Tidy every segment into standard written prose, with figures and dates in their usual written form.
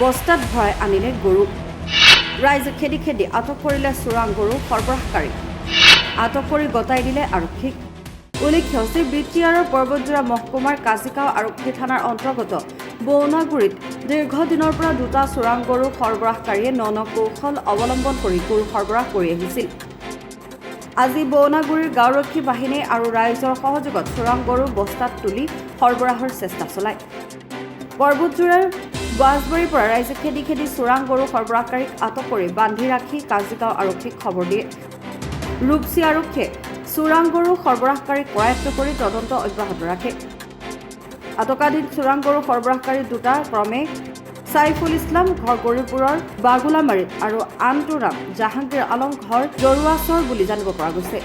বস্তাত ভৰাই আনিলে গৰু। ৰাইজে খেদি খেদি আটক কৰিলে চোৰাং গৰু সৰবৰাহকাৰী। আটক কৰি গতাই দিলে আৰক্ষীক। উল্লেখ্য যে বিটিআৰৰ পৰ্বতজোৰা মহকুমাৰ কাজিগাঁও আৰক্ষী থানাৰ অন্তৰ্গত বৌনাগুৰিত দীৰ্ঘদিনৰ পৰা দুটা চোৰাং গৰু সৰবৰাহকাৰীয়ে ন কৌশল অৱলম্বন কৰি গৰু সৰবৰাহ কৰি আহিছিল। আজি বৌনাগুৰিৰ গাঁওৰক্ষী বাহিনী আৰু ৰাইজৰ সহযোগত চোৰাং গৰু বস্তাত তুলি সৰবৰাহৰ চেষ্টা চলায়। পৰ্বতজোৰাৰ বাছবাৰীৰ পৰা ৰাইজে খেদি খেদি চোৰাং গৰু সৰবৰাহকাৰীক আটক কৰি বান্ধি ৰাখি কাজিগাঁও আৰক্ষীক খবৰ দিয়ে। ৰূপসী আৰক্ষীয়ে চোৰাং গৰু সৰবৰাহকাৰীক কৰায়ত্ব কৰি তদন্ত অব্যাহত ৰাখে। আটকাধীন চোৰাং গৰু সৰবৰাহকাৰী দুটা ক্ৰমে সাইফুল ইছলাম ঘৰ গৌৰীপুৰৰ বাগুলামাৰীত আৰু আনটো নাম জাহাংগীৰ আলম ঘৰ জৰুৱাচৰ বুলি জানিব পৰা গৈছে।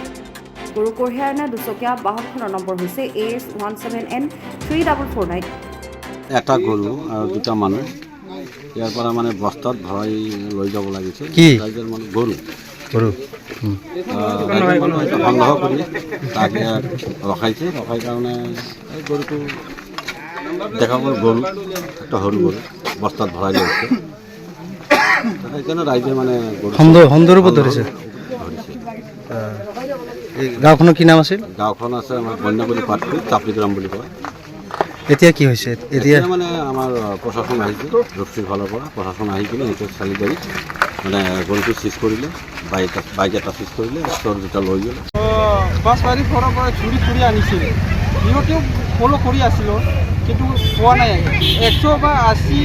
গৰু কঢ়িয়াই অনা দুচকীয়া বাহনখনৰ নম্বৰ হৈছে AS17N3449। এটা গৰু আৰু দুটা মানুহ ইয়াৰ পৰা মানে বস্তাত ভৰাই লৈ যাব লাগিছে। ৰাইজৰ মানুহ গৰু সন্দেহ কৰি তাকে ৰখাইছে। ৰখাই কাৰণে এই গৰুটো দেখা গ'ল গৰু একটা সৰু গৰু বস্তাত ভৰাই লৈছে। সেইকাৰণে ৰাইজে মানে সন্দেহৰ ওপৰত ধৰিছে। গাঁওখনৰ কি নাম আছিল? গাঁওখন আছে আমাৰ বন্যাগুৰি পাটকুৰি চাপলিগ্ৰাম বুলি কয়। এতিয়া কি হৈছে? এতিয়া মানে আমাৰ প্ৰশাসন আহিছে, ৰূপসীৰ ফালৰ পৰা প্ৰশাসন আহি কিনে সেইটো চালি গাড়ীত মানে গৰুটো চিজ কৰিলে, বাইক এটা চিজ কৰিলে, ষ্টৰ দুটা লৈ গ'ল। বাছবাৰীৰ ঘৰৰ পৰা চুৰি আনিছিলে। সিহঁতেও ফ'ল' কৰি আছিল, কিন্তু পোৱা নাই। 100 বা 80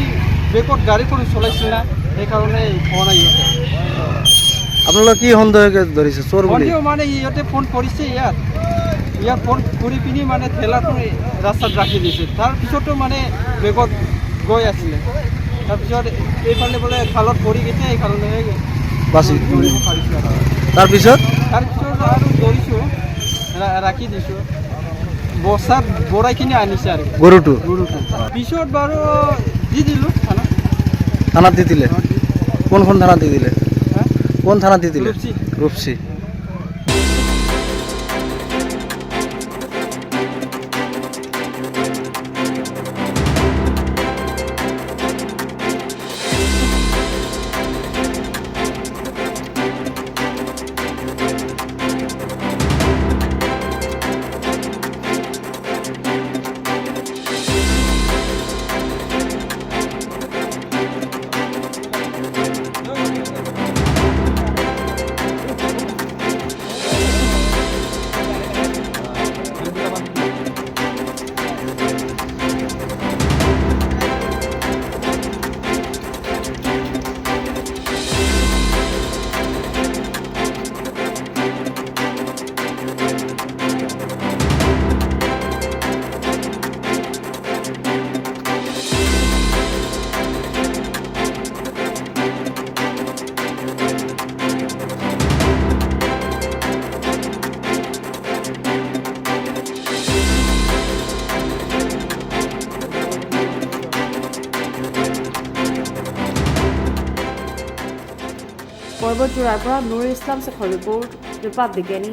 বেগত গাড়ী কৰি চলাইছিল না, সেইকাৰণে পোৱা নাই সিহঁতে। আপোনালোকে কি সন্দেহকে ধৰিছে? চোৰ বুলি মানে সিহঁতে ফোন কৰিছে ইয়াত ফোন কৰি পিনি মানে ঠেলাটো ৰাস্তাত ৰাখি দিছে। তাৰপিছতো মানে বেগত গৈ আছিলে। তাৰপিছত এইফালে বোলে খালত পৰি গৈছে, সেইকাৰণে তাৰপিছত আৰু ধৰিছোঁ, ৰাখি দিছোঁ। বস্তাত বৰাই কিনে আনিছে আৰু গৰুটো পিছত বাৰু দি দিলোঁ থানাত দি দিলে। কোনখন থানাত দি দিলে? কোন থানাত দি দিলে? ৰূপসী। পৰ্বতজোৰাৰ পৰা নুৰ ইছলাম শেখৰ ৰিপৰ্ট, ৰিপাব্লিক বাণী।